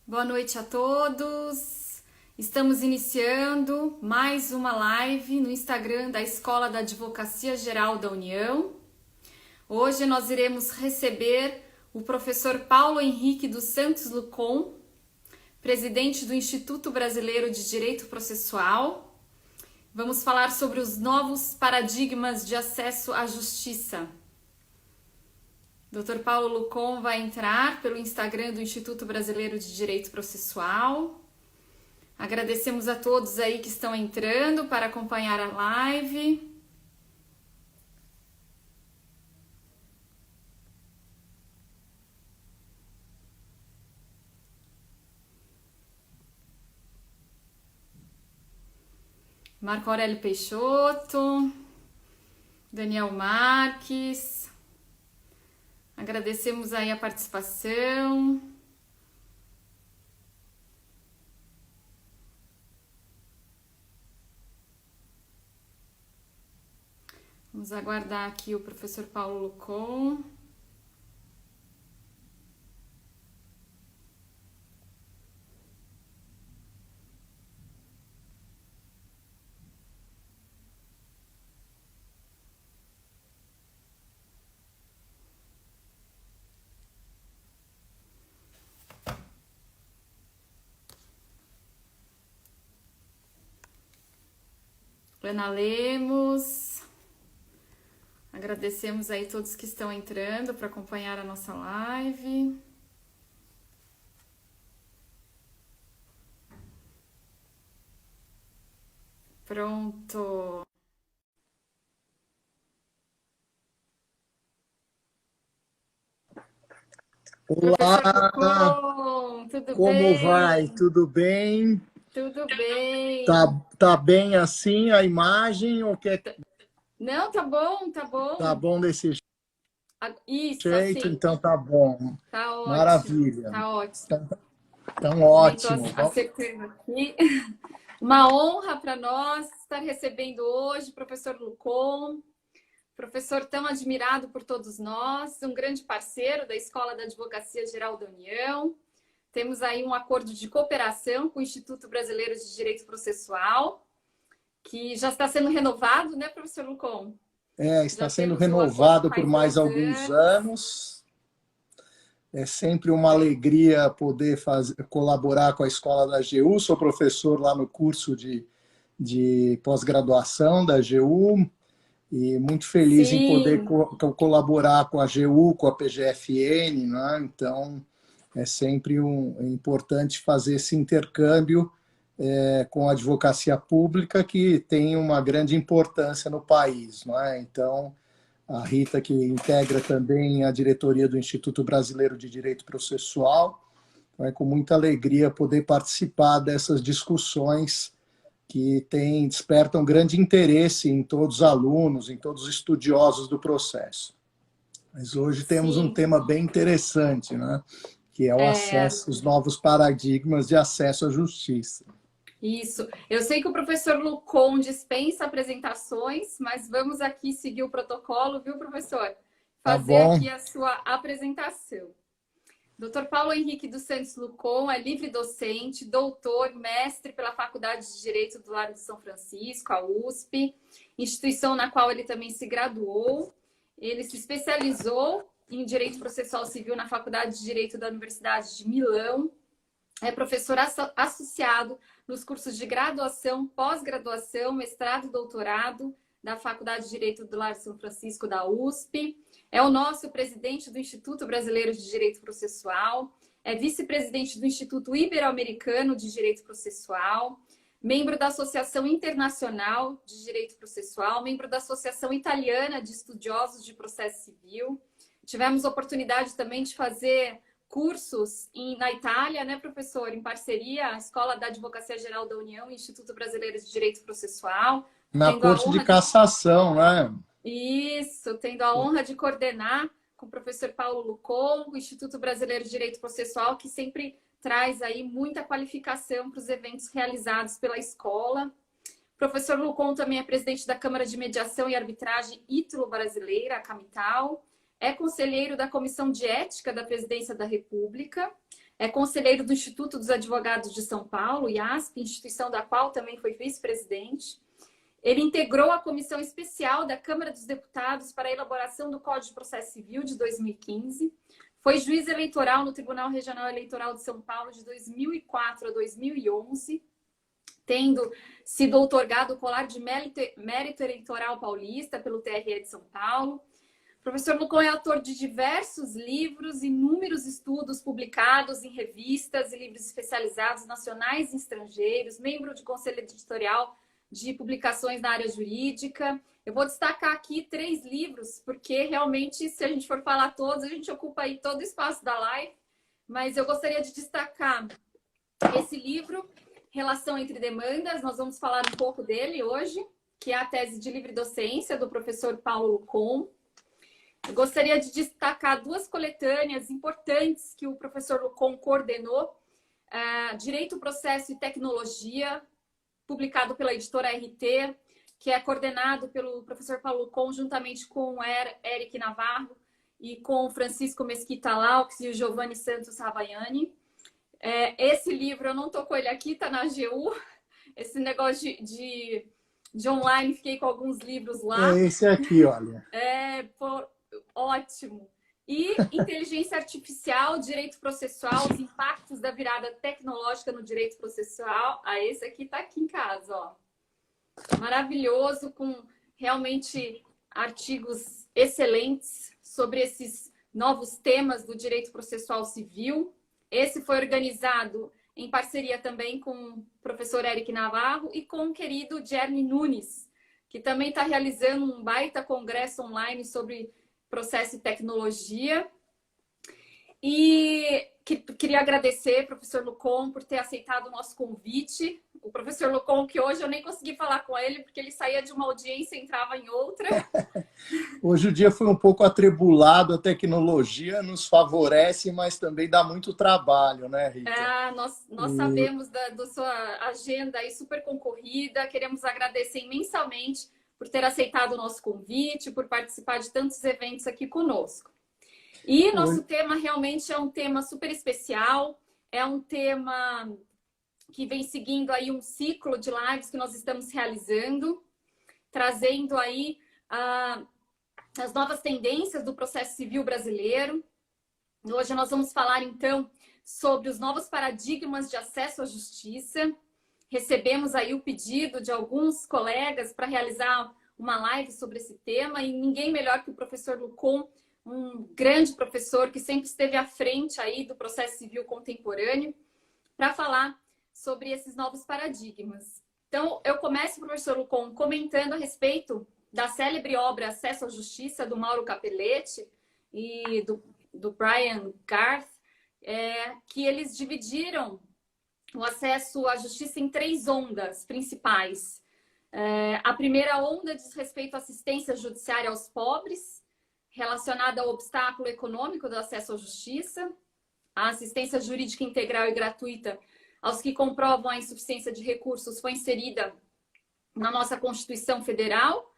Boa noite a todos. Estamos iniciando mais uma live no Instagram da Escola da Advocacia Geral da União. Hoje nós iremos receber o professor Paulo Henrique dos Santos Lucon, presidente do Instituto Brasileiro de Direito Processual. Vamos falar sobre os novos paradigmas de acesso à justiça. Dr. Paulo Lucon vai entrar pelo Instagram do Instituto Brasileiro de Direito Processual. Agradecemos a todos aí que estão entrando para acompanhar a live. Marco Aurélio Peixoto, Daniel Marques. Agradecemos aí a participação. Vamos aguardar aqui o professor Paulo Lucon. Ana Lemos. Agradecemos aí todos que estão entrando para acompanhar a nossa live. Pronto. Olá, Professor Lucon, tudo como bem? vai? Tudo bem? Tudo bem. Tá bem assim a imagem ou quer? Não, tá bom, tá bom. Tá bom desse Isso, jeito? assim. Então tá bom. Tá ótimo. Maravilha. Tá ótimo. Então Também ótimo. tô acertando aqui. Uma honra para nós estar recebendo hoje o professor Lucon, professor tão admirado por todos nós, um grande parceiro da Escola da Advocacia Geral da União. Temos aí um acordo de cooperação com o Instituto Brasileiro de Direito Processual, que já está sendo renovado, né, professor Lucon? Está sendo renovado por mais alguns anos. É sempre uma alegria poder colaborar com a Escola da AGU. Sou professor lá no curso de pós-graduação da AGU. E muito feliz em poder colaborar com a AGU, com a PGFN, né? Então, é sempre importante fazer esse intercâmbio com a advocacia pública, que tem uma grande importância no país, né? Então, a Rita, que integra também a diretoria do Instituto Brasileiro de Direito Processual, é com muita alegria poder participar dessas discussões que despertam grande interesse em todos os alunos, em todos os estudiosos do processo. Mas hoje temos um tema bem interessante, né? Que é o acesso, os novos paradigmas de acesso à justiça. Isso. Eu sei que o professor Lucon dispensa apresentações, mas vamos aqui seguir o protocolo, viu, professor? Fazer aqui a sua apresentação. Dr. Paulo Henrique dos Santos Lucon é livre docente, doutor, mestre pela Faculdade de Direito do Largo de São Francisco, a USP, instituição na qual ele também se graduou. Ele se especializou em Direito Processual Civil na Faculdade de Direito da Universidade de Milão. É professor associado nos cursos de graduação, pós-graduação, mestrado e doutorado da Faculdade de Direito do Largo de São Francisco, da USP. É o nosso presidente do Instituto Brasileiro de Direito Processual. É vice-presidente do Instituto Ibero-Americano de Direito Processual. Membro da Associação Internacional de Direito Processual. Membro da Associação Italiana de Estudiosos de Processo Civil. Tivemos oportunidade também de fazer cursos na Itália, né, professor? Em parceria, a Escola da Advocacia Geral da União e Instituto Brasileiro de Direito Processual. Na Corte de Cassação, né? Isso, tendo a honra de coordenar com o professor Paulo Lucon, o Instituto Brasileiro de Direito Processual, que sempre traz aí muita qualificação para os eventos realizados pela escola. O professor Lucon também é presidente da Câmara de Mediação e Arbitragem Ítalo-Brasileira, a Camital. É conselheiro da Comissão de Ética da Presidência da República. é conselheiro do Instituto dos Advogados de São Paulo, IASP, instituição da qual também foi vice-presidente. Ele integrou a comissão especial da Câmara dos Deputados para a elaboração do Código de Processo Civil de 2015. Foi juiz eleitoral no Tribunal Regional Eleitoral de São Paulo de 2004 a 2011, tendo sido outorgado o colar de mérito eleitoral paulista pelo TRE de São Paulo. O professor Lucon é autor de diversos livros, inúmeros estudos publicados em revistas e livros especializados nacionais e estrangeiros, membro de conselho editorial de publicações na área jurídica. Eu vou destacar aqui 3 livros, porque realmente, se a gente for falar todos, a gente ocupa aí todo o espaço da live, mas eu gostaria de destacar esse livro, Relação entre Demandas, nós vamos falar um pouco dele hoje, que é a tese de livre docência do professor Paulo Lucon. Eu gostaria de destacar 2 coletâneas importantes que o professor Lucon coordenou, Direito, Processo e Tecnologia, publicado pela editora RT, que é coordenado pelo professor Paulo Lucon, juntamente com o Eric Navarro e com o Francisco Mesquita Laux e o Giovanni Santos Ravaiani. Esse livro, eu não estou com ele aqui, está na AGU. Esse negócio de online, fiquei com alguns livros lá. É esse aqui, olha. Ótimo. E Inteligência Artificial, Direito Processual, os impactos da virada tecnológica no direito processual. Esse aqui está aqui em casa, ó. Maravilhoso, com realmente artigos excelentes sobre esses novos temas do direito processual civil. Esse foi organizado em parceria também com o professor Eric Navarro e com o querido Jeremy Nunes, que também está realizando um baita congresso online sobre processo e tecnologia. E queria agradecer ao professor Lucon por ter aceitado o nosso convite. O professor Lucon, que hoje eu nem consegui falar com ele, porque ele saía de uma audiência e entrava em outra. Hoje o dia foi um pouco atribulado, a tecnologia nos favorece, mas também dá muito trabalho, né, Rita? Nós sabemos da sua agenda aí super concorrida, queremos agradecer imensamente por ter aceitado o nosso convite, por participar de tantos eventos aqui conosco. E nosso tema realmente é um tema super especial, é um tema que vem seguindo aí um ciclo de lives que nós estamos realizando, trazendo aí as novas tendências do processo civil brasileiro. Hoje nós vamos falar, então, sobre os novos paradigmas de acesso à justiça. Recebemos aí o pedido de alguns colegas para realizar uma live sobre esse tema, e ninguém melhor que o professor Lucon, um grande professor que sempre esteve à frente aí do processo civil contemporâneo, para falar sobre esses novos paradigmas. Então, eu começo, professor Lucon, comentando a respeito da célebre obra Acesso à Justiça, do Mauro Capelletti e do Brian Garth, que eles dividiram o acesso à justiça em 3 ondas principais. A primeira onda diz respeito à assistência judiciária aos pobres, relacionada ao obstáculo econômico do acesso à justiça, a assistência jurídica integral e gratuita aos que comprovam a insuficiência de recursos foi inserida na nossa Constituição Federal.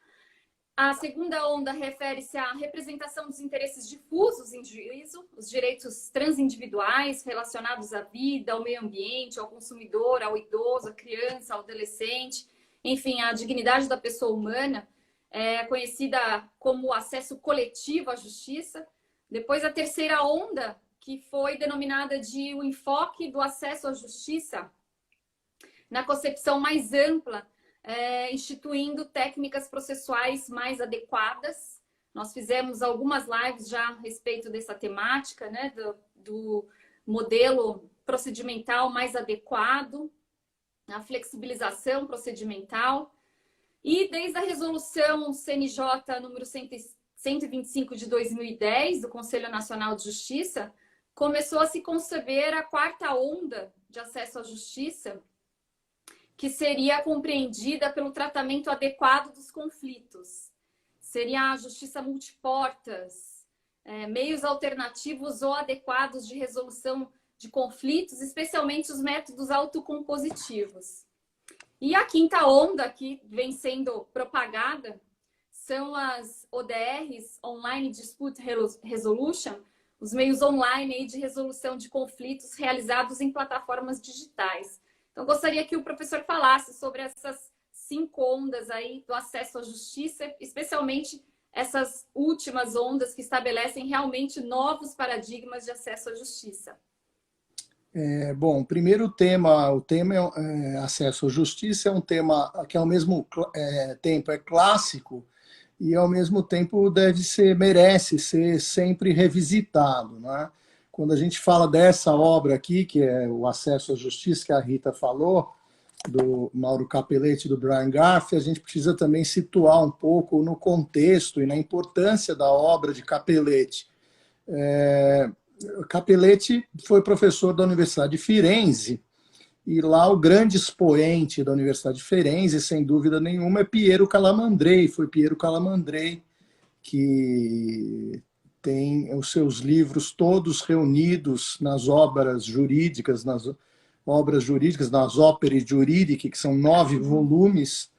A segunda onda refere-se à representação dos interesses difusos em juízo, os direitos transindividuais relacionados à vida, ao meio ambiente, ao consumidor, ao idoso, à criança, ao adolescente, enfim, à dignidade da pessoa humana, conhecida como acesso coletivo à justiça. Depois, a terceira onda, que foi denominada de o enfoque do acesso à justiça na concepção mais ampla, instituindo técnicas processuais mais adequadas. Nós fizemos algumas lives já a respeito dessa temática, né, do modelo procedimental mais adequado, a flexibilização procedimental. E desde a resolução CNJ número 125 de 2010, do Conselho Nacional de Justiça, começou a se conceber a 4ª onda de acesso à justiça, que seria compreendida pelo tratamento adequado dos conflitos. Seria a justiça multiportas, meios alternativos ou adequados de resolução de conflitos, especialmente os métodos autocompositivos. E a 5ª onda, que vem sendo propagada, são as ODRs, Online Dispute Resolution, os meios online aí de resolução de conflitos realizados em plataformas digitais. Então, gostaria que o professor falasse sobre essas 5 ondas aí do acesso à justiça, especialmente essas últimas ondas que estabelecem realmente novos paradigmas de acesso à justiça. Bom, primeiro o tema é acesso à justiça, é um tema que ao mesmo tempo é clássico e ao mesmo tempo merece ser sempre revisitado, né? Quando a gente fala dessa obra aqui, que é o Acesso à Justiça, que a Rita falou, do Mauro Capelletti e do Brian Garfield, a gente precisa também situar um pouco no contexto e na importância da obra de Capelletti. Capelletti foi professor da Universidade de Firenze, e lá o grande expoente da Universidade de Firenze, sem dúvida nenhuma, é Piero Calamandrei. Foi Piero Calamandrei que tem os seus livros todos reunidos nas obras jurídicas, nas Opere Giuridiche, que são 9 volumes,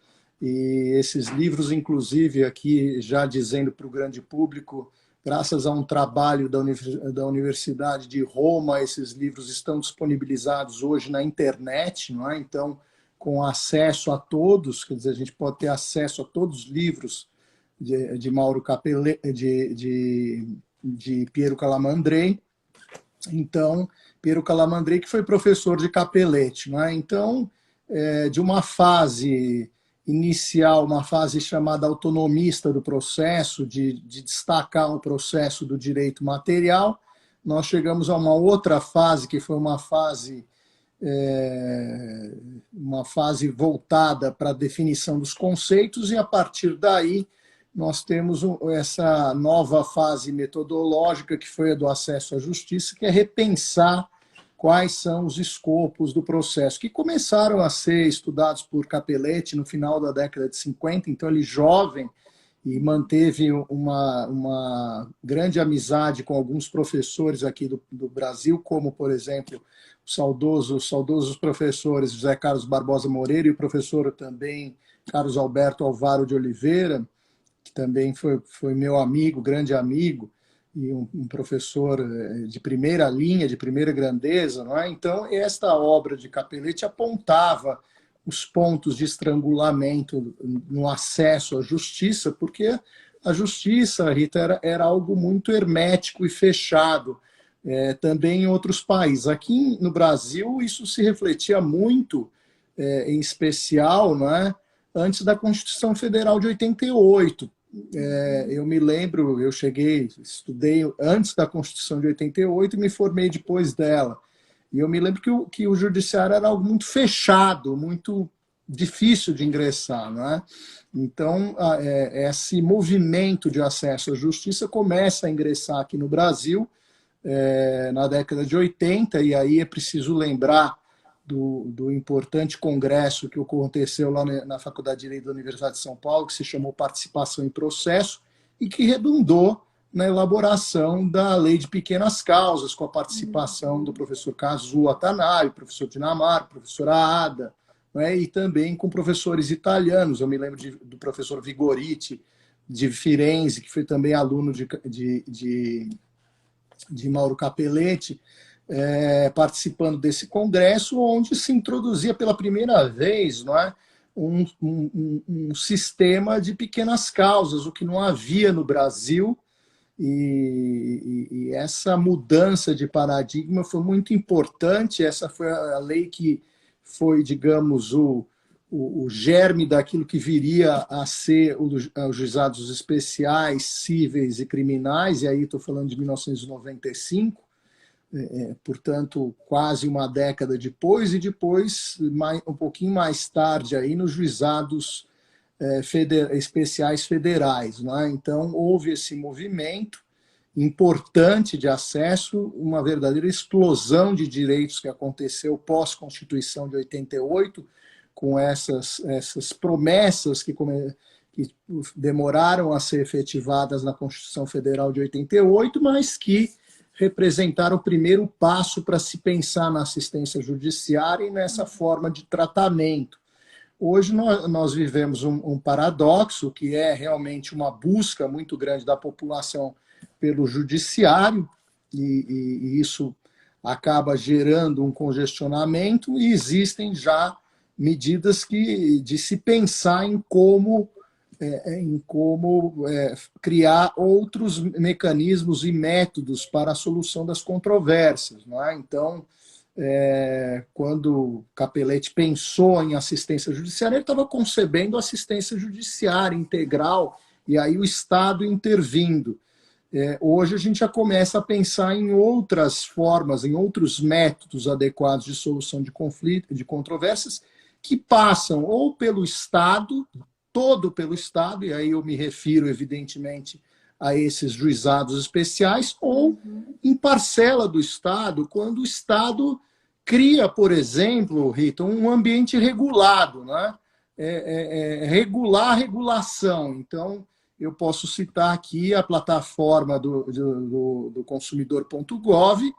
e esses livros, inclusive, aqui já dizendo para o grande público, graças a um trabalho da Universidade de Roma, esses livros estão disponibilizados hoje na internet, não é? Então, com acesso a todos, quer dizer, a gente pode ter acesso a todos os livros de Mauro Capelletti, de Piero Calamandrei. Então, Piero Calamandrei, que foi professor de Capelletti, não é? Então, de uma fase inicial, uma fase chamada autonomista do processo, de destacar o processo do direito material, nós chegamos a uma outra fase, que foi uma fase voltada para a definição dos conceitos, e a partir daí nós temos essa nova fase metodológica, que foi a do acesso à justiça, que é repensar quais são os escopos do processo, que começaram a ser estudados por Capelletti no final da década de 50, então ele jovem e manteve uma grande amizade com alguns professores aqui do Brasil, como, por exemplo, os saudosos professores José Carlos Barbosa Moreira e o professor também Carlos Alberto Alvaro de Oliveira, que também foi meu amigo, grande amigo, e um professor de primeira linha, de primeira grandeza, não é? Então, esta obra de Capelletti apontava os pontos de estrangulamento no acesso à justiça, porque a justiça, Rita, era algo muito hermético e fechado, também em outros países. Aqui no Brasil, isso se refletia muito, em especial, não é? Antes da Constituição Federal de 88. Eu me lembro, eu estudei antes da Constituição de 88 e me formei depois dela. E eu me lembro que o judiciário era algo muito fechado, muito difícil de ingressar, não é? Então, esse movimento de acesso à justiça começa a ingressar aqui no Brasil na década de 80, e aí é preciso lembrar do importante congresso que aconteceu lá na Faculdade de Direito da Universidade de São Paulo, que se chamou Participação em Processo, e que redundou na elaboração da Lei de Pequenas Causas, com a participação do professor Kazuo Watanabe, professor Dinamarca, professora Ada, né, e também com professores italianos. Eu me lembro do professor Vigoriti, de Firenze, que foi também aluno de Mauro Capelletti, participando desse congresso, onde se introduzia pela primeira vez, não é, um sistema de pequenas causas, o que não havia no Brasil, e essa mudança de paradigma foi muito importante. Essa foi a lei que foi, digamos, o germe daquilo que viria a ser os juizados especiais, cíveis e criminais, e aí estou falando de 1995, portanto, quase uma década depois, e depois, um pouquinho mais tarde, aí, nos juizados especiais federais, não é? Então, houve esse movimento importante de acesso, uma verdadeira explosão de direitos que aconteceu pós-Constituição de 88, com essas promessas que demoraram a ser efetivadas na Constituição Federal de 88, mas que representaram o primeiro passo para se pensar na assistência judiciária e nessa forma de tratamento. Hoje nós vivemos um paradoxo, que é realmente uma busca muito grande da população pelo judiciário, e isso acaba gerando um congestionamento, e existem já medidas de se pensar em como criar outros mecanismos e métodos para a solução das controvérsias. Não é? Então, quando Capelletti pensou em assistência judiciária, ele estava concebendo assistência judiciária integral, e aí o Estado intervindo. Hoje a gente já começa a pensar em outras formas, em outros métodos adequados de solução de conflito, de controvérsias, que passam ou pelo Estado, todo pelo Estado, e aí eu me refiro, evidentemente, a esses juizados especiais, ou em parcela do Estado, quando o Estado cria, por exemplo, Rita, um ambiente regulado, né? Regular a regulação. Então, eu posso citar aqui a plataforma do consumidor.gov,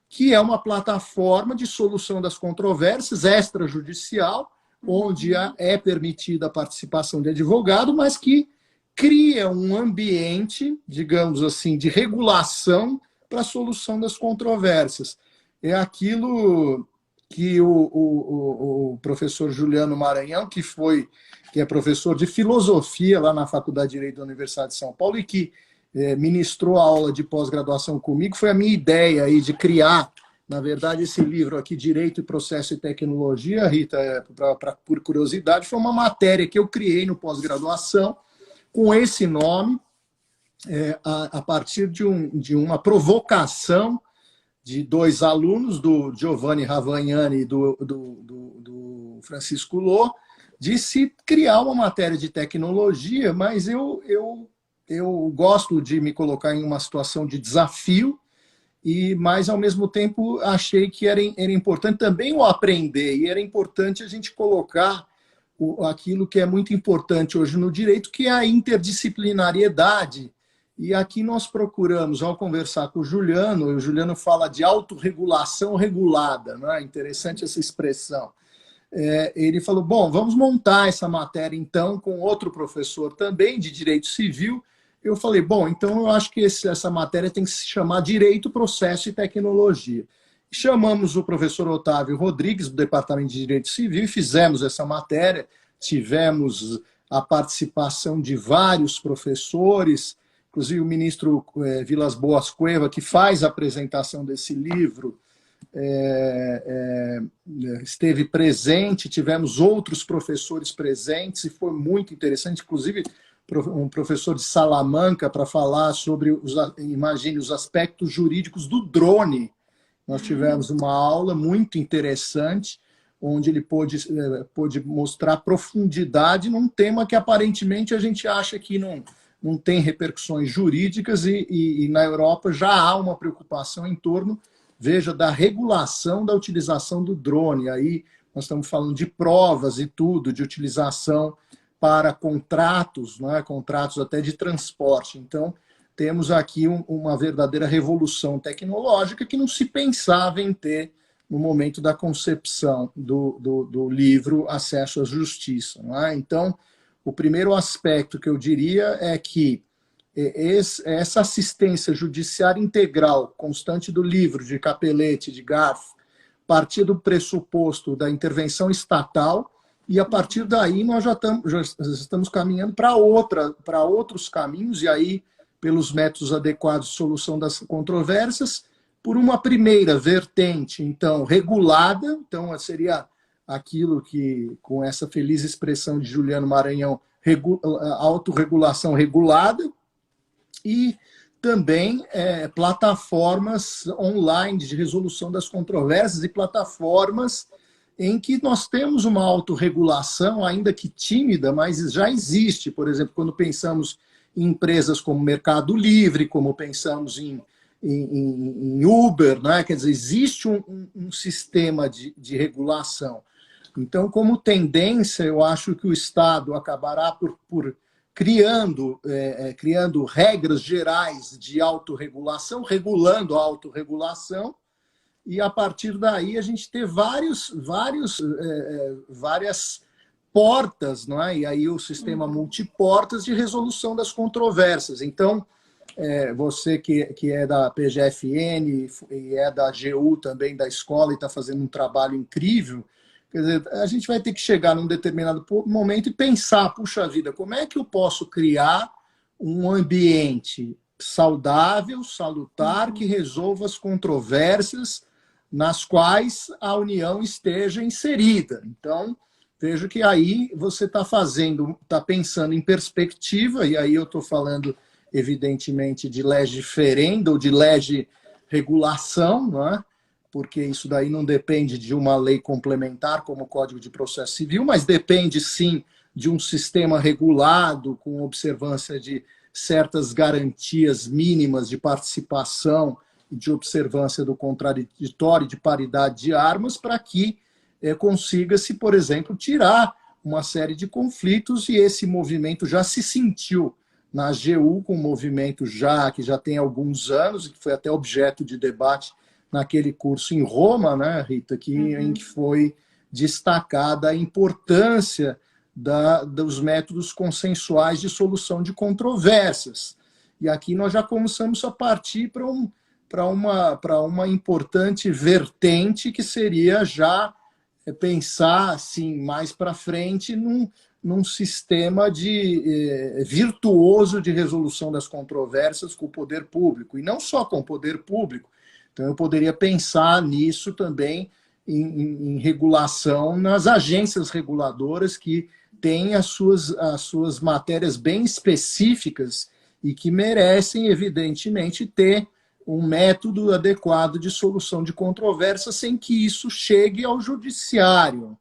que é uma plataforma de solução das controvérsias extrajudicial, onde é permitida a participação de advogado, mas que cria um ambiente, digamos assim, de regulação para a solução das controvérsias. É aquilo que o professor Juliano Maranhão, que é professor de filosofia lá na Faculdade de Direito da Universidade de São Paulo e que ministrou a aula de pós-graduação comigo, foi a minha ideia aí de criar, na verdade, esse livro aqui, Direito, Processo e Tecnologia, Rita, por curiosidade, foi uma matéria que eu criei no pós-graduação com esse nome, a partir de uma provocação de dois alunos, do Giovanni Ravagnani e do Francisco Lô, de se criar uma matéria de tecnologia, mas eu gosto de me colocar em uma situação de desafio, mas, ao mesmo tempo, achei que era importante também o aprender, e era importante a gente colocar aquilo que é muito importante hoje no direito, que é a interdisciplinariedade. E aqui nós procuramos, ao conversar com o Juliano fala de autorregulação regulada, não é? Interessante essa expressão. Ele falou, bom, vamos montar essa matéria, então, com outro professor também de Direito Civil. Eu falei, bom, então eu acho que essa matéria tem que se chamar Direito, Processo e Tecnologia. Chamamos o professor Otávio Rodrigues, do Departamento de Direito Civil, e fizemos essa matéria. Tivemos a participação de vários professores, inclusive o ministro Vilas Boas Cueva, que faz a apresentação desse livro, esteve presente, tivemos outros professores presentes, e foi muito interessante, inclusive um professor de Salamanca, para falar sobre, imagine, os aspectos jurídicos do drone. Nós tivemos uma aula muito interessante, onde ele pôde mostrar profundidade num tema que aparentemente a gente acha que não tem repercussões jurídicas, e na Europa já há uma preocupação em torno, veja, da regulação da utilização do drone. Aí nós estamos falando de provas e tudo, de utilização para contratos, né? Contratos até de transporte. Então, temos aqui uma verdadeira revolução tecnológica que não se pensava em ter no momento da concepção do livro Acesso à Justiça. Não é? Então, o primeiro aspecto que eu diria é que essa assistência judiciária integral constante do livro de Capelletti, de Garf, partir do pressuposto da intervenção estatal, e a partir daí nós já estamos caminhando para outros caminhos, e aí pelos métodos adequados de solução das controvérsias, por uma primeira vertente, então, regulada, então seria aquilo que, com essa feliz expressão de Juliano Maranhão, autorregulação regulada, e também plataformas online de resolução das controvérsias e plataformas em que nós temos uma autorregulação, ainda que tímida, mas já existe. Por exemplo, quando pensamos em empresas como Mercado Livre, como pensamos em Uber, né? Quer dizer, existe um sistema de regulação. Então, como tendência, eu acho que o Estado acabará por criando regras gerais de autorregulação, regulando a autorregulação, e a partir daí a gente ter várias portas, não é? E aí o sistema multiportas de resolução das controvérsias. Então, você que é da PGFN e é da AGU também, da escola, e está fazendo um trabalho incrível, quer dizer, a gente vai ter que chegar num determinado momento e pensar, puxa vida, como é que eu posso criar um ambiente saudável, salutar, que resolva as controvérsias nas quais a União esteja inserida. Então, vejo que aí você está pensando em perspectiva, e aí eu estou falando, evidentemente, de lege ferenda ou de lege regulação, não é? Porque isso daí não depende de uma lei complementar, como o Código de Processo Civil, mas depende, sim, de um sistema regulado, com observância de certas garantias mínimas de participação e de observância do contraditório e de paridade de armas, para que consiga-se, por exemplo, tirar uma série de conflitos, e esse movimento já se sentiu na AGU, com um movimento que já tem alguns anos, e que foi até objeto de debate naquele curso em Roma, né, Rita, em que foi destacada a importância dos métodos consensuais de solução de controvérsias. E aqui nós já começamos a partir para uma importante vertente, que seria já pensar assim, mais para frente num sistema virtuoso de resolução das controvérsias com o poder público, e não só com o poder público. Então, eu poderia pensar nisso também em regulação nas agências reguladoras, que têm as suas matérias bem específicas e que merecem, evidentemente, ter um método adequado de solução de controvérsia sem que isso chegue ao judiciário.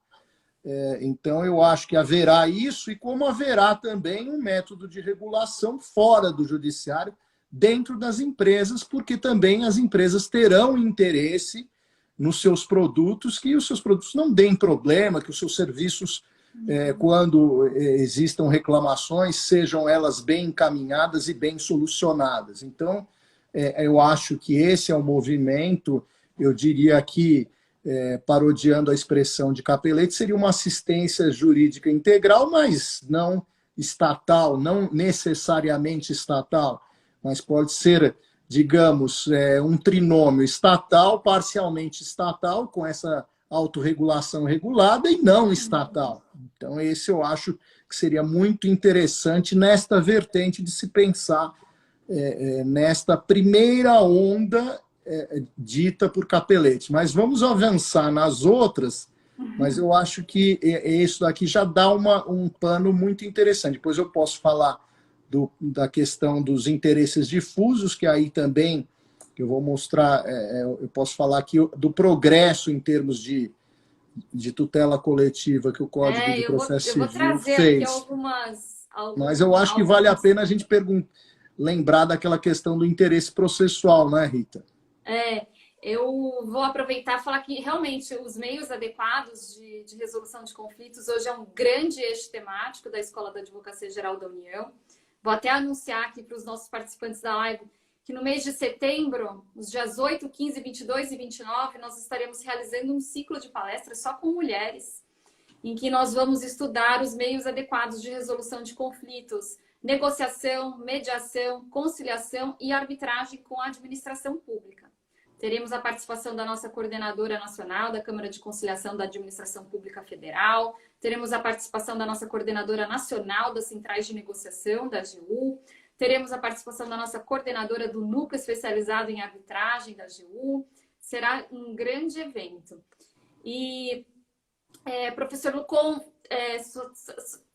Então, eu acho que haverá isso, e como haverá também um método de regulação fora do judiciário, dentro das empresas, porque também as empresas terão interesse nos seus produtos, que os seus produtos não deem problema, que os seus serviços, quando existam reclamações, sejam elas bem encaminhadas e bem solucionadas. Então, eu acho que esse é um movimento, eu diria que, parodiando a expressão de Capelletti, seria uma assistência jurídica integral, mas não estatal, não necessariamente estatal, mas pode ser, digamos, um trinômio estatal, parcialmente estatal, com essa autorregulação regulada, e não estatal. Então, esse eu acho que seria muito interessante nesta vertente de se pensar nesta primeira onda dita por Capelletti. Mas vamos avançar nas outras, mas eu acho que isso daqui já dá um pano muito interessante. Depois eu posso falar da questão dos interesses difusos, que aí também eu vou mostrar, eu posso falar aqui do progresso em termos de tutela coletiva que o Código de Processo Civil fez. Eu vou trazer aqui algumas... Mas eu acho que vale a pena a gente lembrar daquela questão do interesse processual, né, Rita? Eu vou aproveitar e falar que realmente os meios adequados de resolução de conflitos hoje é um grande eixo temático da Escola da Advocacia Geral da União. Vou até anunciar aqui para os nossos participantes da live que no mês de setembro, os dias 8, 15, 22 e 29, nós estaremos realizando um ciclo de palestras só com mulheres, em que nós vamos estudar os meios adequados de resolução de conflitos, negociação, mediação, conciliação e arbitragem com a administração pública. Teremos a participação da nossa coordenadora nacional da Câmara de Conciliação da Administração Pública Federal, teremos a participação da nossa coordenadora nacional das Centrais de Negociação, da AGU, teremos a participação da nossa coordenadora do Núcleo Especializado em Arbitragem, da AGU. Será um grande evento. E, professor Lucon,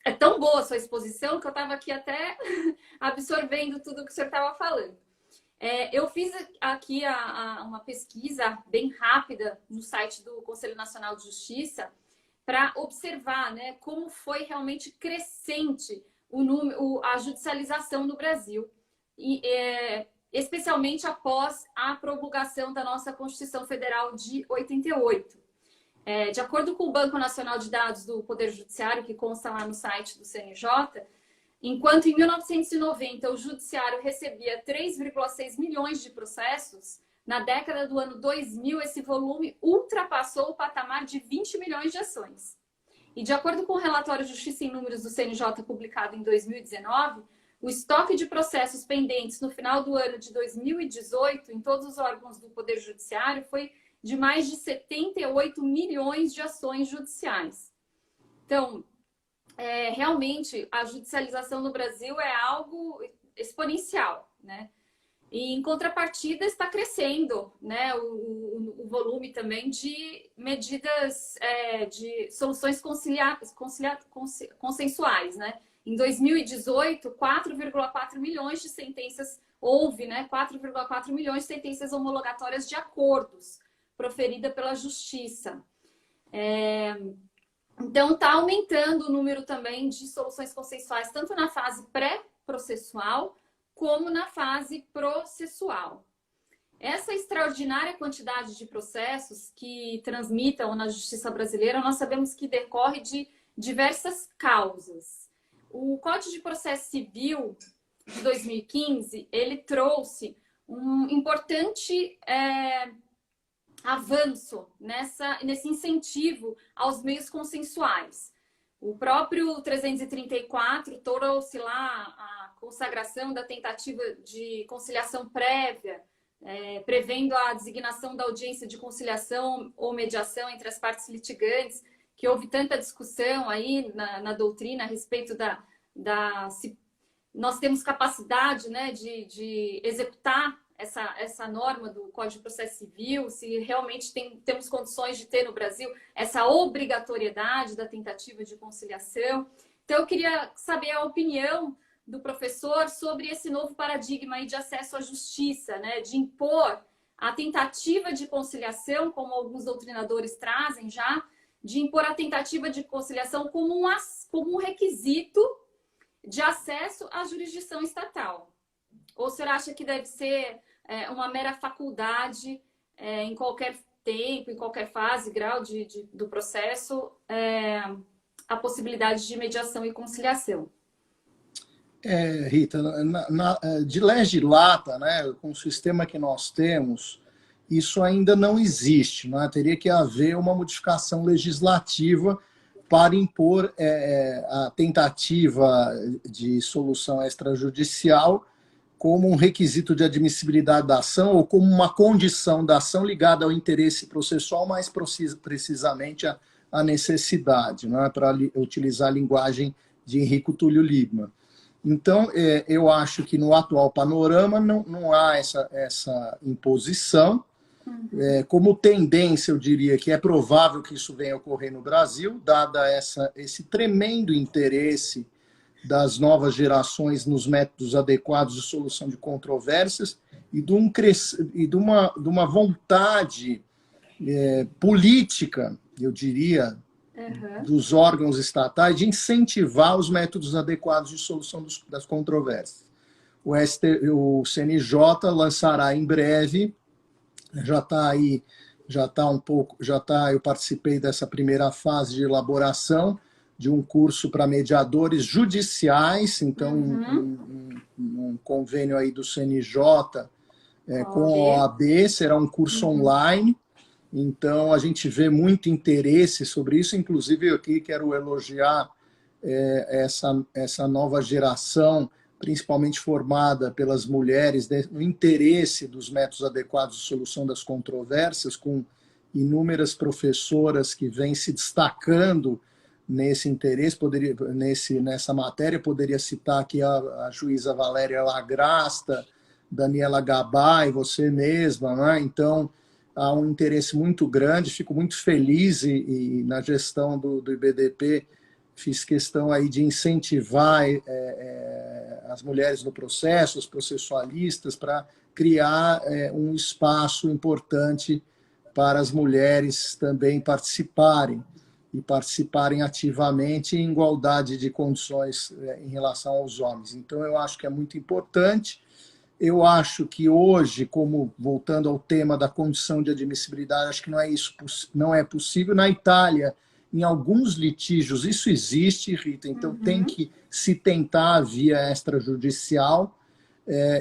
é tão boa a sua exposição que eu estava aqui até absorvendo tudo que o senhor estava falando. Eu fiz aqui uma pesquisa bem rápida no site do Conselho Nacional de Justiça para observar, né, como foi realmente crescente a judicialização no Brasil, e, especialmente após a promulgação da nossa Constituição Federal de 88. De acordo com o Banco Nacional de Dados do Poder Judiciário, que consta lá no site do CNJ, enquanto em 1990 o Judiciário recebia 3,6 milhões de processos, na década do ano 2000 esse volume ultrapassou o patamar de 20 milhões de ações. E de acordo com o relatório Justiça em Números do CNJ publicado em 2019, o estoque de processos pendentes no final do ano de 2018, em todos os órgãos do Poder Judiciário, foi de mais de 78 milhões de ações judiciais. Então, realmente, a judicialização no Brasil é algo exponencial, né? E, em contrapartida, está crescendo, né, o volume também de medidas, de soluções consensuais, né? Em 2018, 4,4 milhões de sentenças, houve, né, 4,4 milhões de sentenças homologatórias de acordos proferidas pela Justiça. Então, está aumentando o número também de soluções consensuais, tanto na fase pré-processual, como na fase processual. Essa extraordinária quantidade de processos que transitam na justiça brasileira, nós sabemos que decorre de diversas causas. O Código de Processo Civil de 2015, ele trouxe um importante avanço nesse incentivo aos meios consensuais. O próprio 334 trouxe lá a consagração da tentativa de conciliação prévia, prevendo a designação da audiência de conciliação ou mediação entre as partes litigantes, que houve tanta discussão aí na doutrina a respeito se nós temos capacidade, né, de executar essa norma do Código de Processo Civil, se realmente temos condições de ter no Brasil essa obrigatoriedade da tentativa de conciliação. Então, eu queria saber a opinião do professor sobre esse novo paradigma aí de acesso à justiça, né, de impor a tentativa de conciliação, como alguns doutrinadores trazem já, de impor a tentativa de conciliação como um requisito de acesso à jurisdição estatal. Ou o senhor acha que deve ser uma mera faculdade em qualquer tempo, em qualquer fase, grau do processo, a possibilidade de mediação e conciliação? Rita, de legislata, né, com o sistema que nós temos, isso ainda não existe, né? Teria que haver uma modificação legislativa para impor a tentativa de solução extrajudicial como um requisito de admissibilidade da ação ou como uma condição da ação ligada ao interesse processual, mais precisamente à necessidade, né, para utilizar a linguagem de Henrico Túlio Liebmann. Então, eu acho que no atual panorama não há essa imposição. Como tendência, eu diria que é provável que isso venha a ocorrer no Brasil, dada esse tremendo interesse das novas gerações nos métodos adequados de solução de controvérsias e de uma vontade política, eu diria, dos órgãos estatais de incentivar os métodos adequados de solução das controvérsias. O CNJ lançará em breve, já está aí, eu participei dessa primeira fase de elaboração de um curso para mediadores judiciais, então um convênio aí do CNJ com a OAB, será um curso online. Então, a gente vê muito interesse sobre isso. Inclusive, eu aqui quero elogiar essa nova geração, principalmente formada pelas mulheres, no interesse dos métodos adequados de solução das controvérsias, com inúmeras professoras que vêm se destacando nesse interesse. Nessa matéria, poderia citar aqui a juíza Valéria Lagrasta, Daniela Gabay, você mesma, né? Então, há um interesse muito grande, fico muito feliz e na gestão do IBDP fiz questão aí de incentivar as mulheres no processo, os processualistas, para criar um espaço importante para as mulheres também participarem ativamente em igualdade de condições em relação aos homens. Então, eu acho que é muito importante. Eu acho que hoje, voltando ao tema da condição de admissibilidade, acho que não é possível. Na Itália, em alguns litígios, isso existe, Rita, então tem que se tentar a via extrajudicial.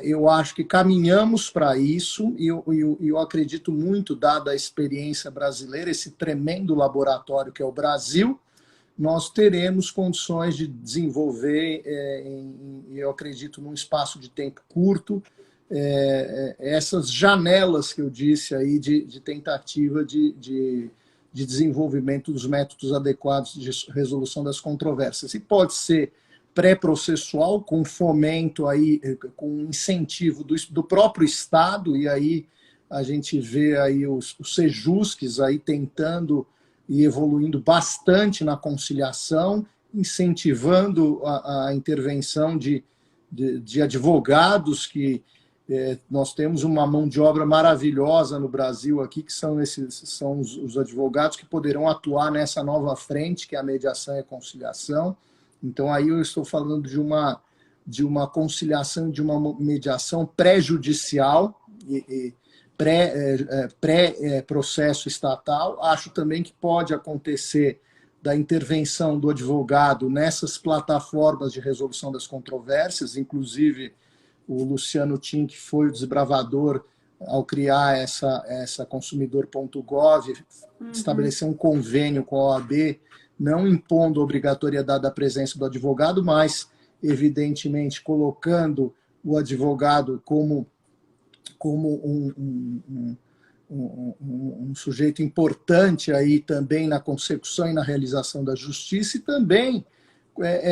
Eu acho que caminhamos para isso e eu acredito muito, dada a experiência brasileira, esse tremendo laboratório que é o Brasil, nós teremos condições de desenvolver, eu acredito, num espaço de tempo curto, essas janelas que eu disse aí de tentativa de desenvolvimento dos métodos adequados de resolução das controvérsias. E pode ser pré-processual, com fomento, aí, com incentivo do próprio Estado, e aí a gente vê aí os Sejusques aí tentando e evoluindo bastante na conciliação, incentivando a intervenção de advogados, que nós temos uma mão de obra maravilhosa no Brasil aqui, que são os advogados que poderão atuar nessa nova frente, que é a mediação e a conciliação. Então, aí eu estou falando de uma conciliação, de uma mediação pré-judicial e pré-processo estatal. Acho também que pode acontecer da intervenção do advogado nessas plataformas de resolução das controvérsias, inclusive o Luciano Tim, que foi o desbravador ao criar essa consumidor.gov, estabeleceu um convênio com a OAB, não impondo a obrigatoriedade da presença do advogado, mas, evidentemente, colocando o advogado como um sujeito importante aí também na consecução e na realização da justiça, e também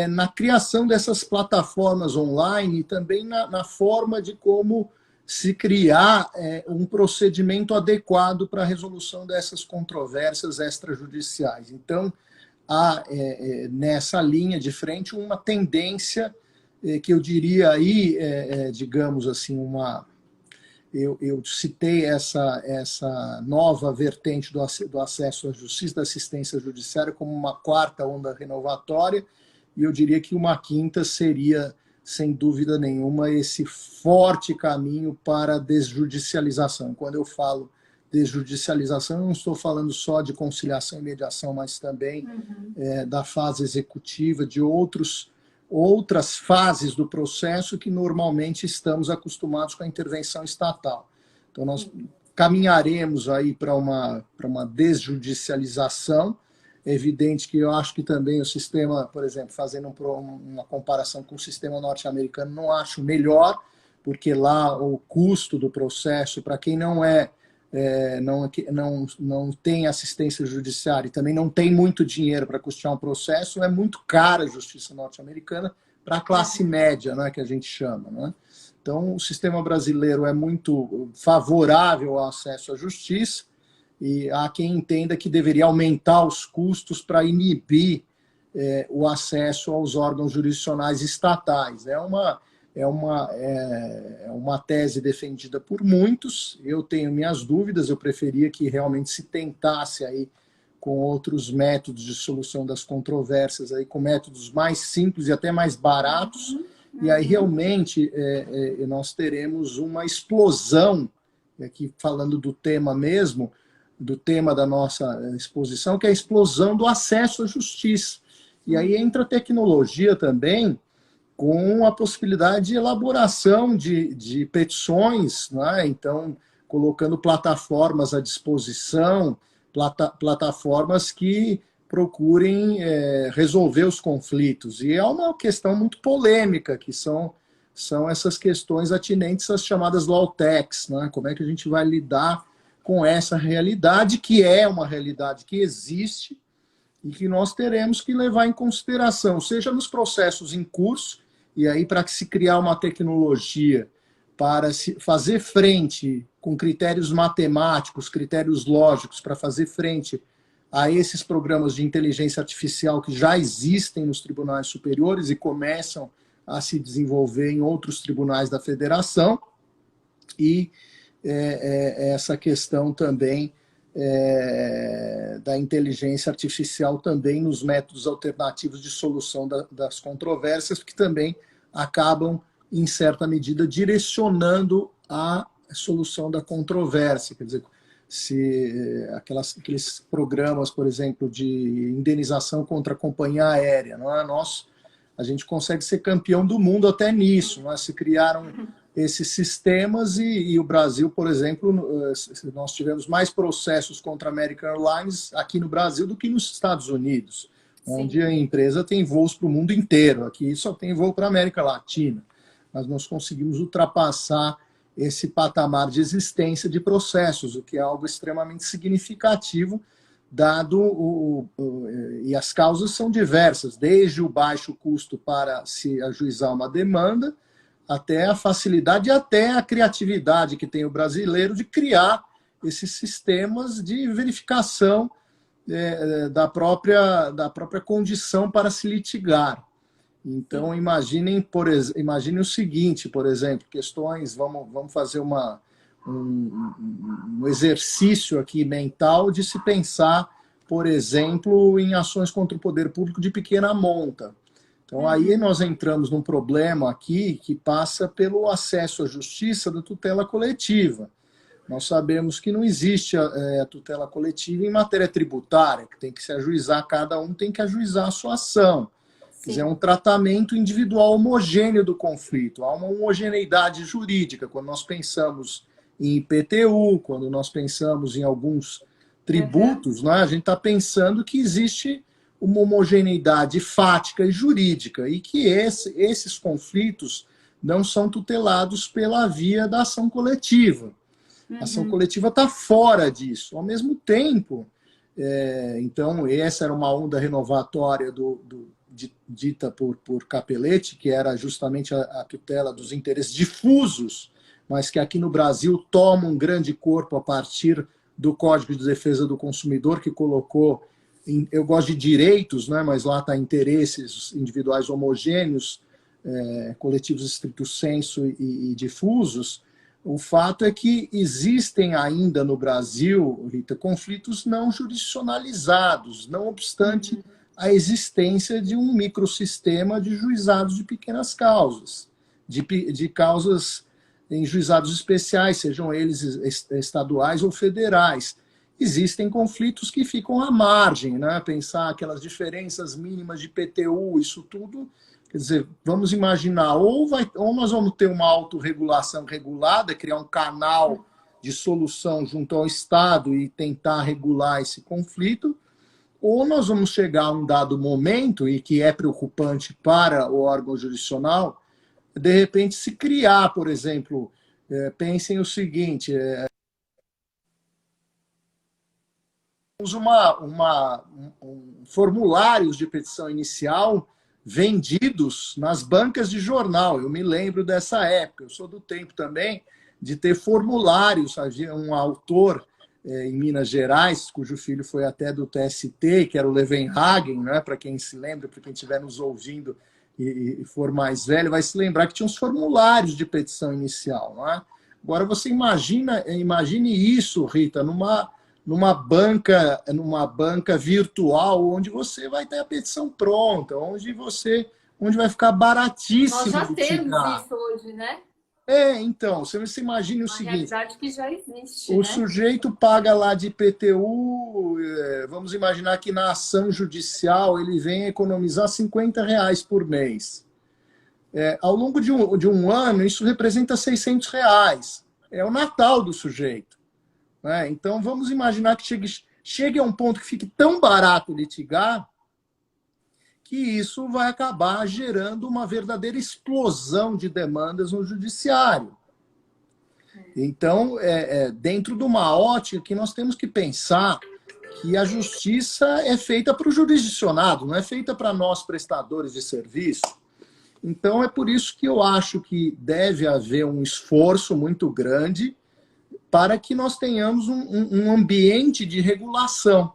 na criação dessas plataformas online, e também na forma de como se criar um procedimento adequado para a resolução dessas controvérsias extrajudiciais. Então, há nessa linha de frente uma tendência que eu diria aí, digamos assim, eu citei essa nova vertente do acesso à justiça, da assistência judiciária, como uma quarta onda renovatória, e eu diria que uma quinta seria, sem dúvida nenhuma, esse forte caminho para a desjudicialização. Quando eu falo desjudicialização, eu não estou falando só de conciliação e mediação, mas também da fase executiva, de outras fases do processo que normalmente estamos acostumados com a intervenção estatal. Então, nós caminharemos aí para uma desjudicialização. É evidente que eu acho que também o sistema, por exemplo, fazendo uma comparação com o sistema norte-americano, não acho melhor, porque lá o custo do processo, para quem não tem assistência judiciária e também não tem muito dinheiro para custear um processo, é muito cara a justiça norte-americana para a classe média, né, que a gente chama. Né? Então, o sistema brasileiro é muito favorável ao acesso à justiça, e há quem entenda que deveria aumentar os custos para inibir o acesso aos órgãos jurisdicionais estatais. É uma tese defendida por muitos, eu tenho minhas dúvidas, eu preferia que realmente se tentasse aí com outros métodos de solução das controvérsias, aí, com métodos mais simples e até mais baratos, e aí realmente nós teremos uma explosão, aqui falando do tema mesmo, do tema da nossa exposição, que é a explosão do acesso à justiça. E aí entra a tecnologia também, com a possibilidade de elaboração de petições, né? Então, colocando plataformas à disposição, plataformas que procurem resolver os conflitos. E é uma questão muito polêmica, que são essas questões atinentes às chamadas law-techs, né? Como é que a gente vai lidar com essa realidade, que é uma realidade que existe e que nós teremos que levar em consideração, seja nos processos em curso, e aí para que se criar uma tecnologia para se fazer frente com critérios matemáticos, critérios lógicos, para fazer frente a esses programas de inteligência artificial que já existem nos tribunais superiores e começam a se desenvolver em outros tribunais da federação, e essa questão também da inteligência artificial também nos métodos alternativos de solução das controvérsias, que também acabam, em certa medida, direcionando a solução da controvérsia. Quer dizer, se aqueles programas, por exemplo, de indenização contra a companhia aérea, não é? A gente consegue ser campeão do mundo até nisso, não é? Se criaram esses sistemas e o Brasil, por exemplo, nós tivemos mais processos contra a American Airlines aqui no Brasil do que nos Estados Unidos. onde a empresa tem voos para o mundo inteiro. Aqui só tem voo para a América Latina. Mas nós conseguimos ultrapassar esse patamar de existência de processos, o que é algo extremamente significativo, e as causas são diversas, desde o baixo custo para se ajuizar uma demanda, até a facilidade e até a criatividade que tem o brasileiro de criar esses sistemas de verificação da própria condição para se litigar. Então, imagine o seguinte, por exemplo, questões, vamos fazer um exercício aqui mental de se pensar, por exemplo, em ações contra o poder público de pequena monta. Então, aí nós entramos num problema aqui que passa pelo acesso à justiça da tutela coletiva. Nós sabemos que não existe a tutela coletiva em matéria tributária, que tem que se ajuizar, cada um tem que ajuizar a sua ação. Quer dizer, é um tratamento individual homogêneo do conflito. Há uma homogeneidade jurídica. Quando nós pensamos em IPTU, quando nós pensamos em alguns tributos, né, a gente está pensando que existe uma homogeneidade fática e jurídica e que esses conflitos não são tutelados pela via da ação coletiva. A ação coletiva está fora disso. Ao mesmo tempo, então, essa era uma onda renovatória dita por Capelletti, que era justamente a tutela dos interesses difusos, mas que aqui no Brasil toma um grande corpo a partir do Código de Defesa do Consumidor, que colocou, eu gosto de direitos, né, mas lá está interesses individuais homogêneos, coletivos estricto sensu e difusos. O fato é que existem ainda no Brasil, Rita, conflitos não jurisdicionalizados, não obstante a existência de um microsistema de juizados de pequenas causas, de causas em juizados especiais, sejam eles estaduais ou federais. Existem conflitos que ficam à margem, né? Pensar aquelas diferenças mínimas de IPTU, isso tudo. Quer dizer, vamos imaginar, ou nós vamos ter uma autorregulação regulada, criar um canal de solução junto ao Estado e tentar regular esse conflito, ou nós vamos chegar a um dado momento, e que é preocupante para o órgão jurisdicional, de repente se criar, por exemplo, pensem o seguinte, formulários de petição inicial vendidos nas bancas de jornal. Eu me lembro dessa época. Eu sou do tempo também de ter formulários. Havia um autor em Minas Gerais, cujo filho foi até do TST, que era o Levenhagen, né? Para quem se lembra, para quem estiver nos ouvindo e for mais velho, vai se lembrar que tinha uns formulários de petição inicial. Não é? Agora, você imagine isso, Rita, numa banca virtual, onde você vai ter a petição pronta, onde vai ficar baratíssimo. Nós já temos isso hoje, né? Então, você imagine o seguinte... realidade que já existe, o sujeito paga lá de IPTU, vamos imaginar que na ação judicial ele vem economizar R$50 por mês. Ao longo de um ano, isso representa R$600. É o Natal do sujeito. Então, vamos imaginar que chegue a um ponto que fique tão barato litigar que isso vai acabar gerando uma verdadeira explosão de demandas no judiciário. Então, dentro de uma ótica que nós temos que pensar que a justiça é feita para o jurisdicionado, não é feita para nós prestadores de serviço. Então, é por isso que eu acho que deve haver um esforço muito grande para que nós tenhamos um ambiente de regulação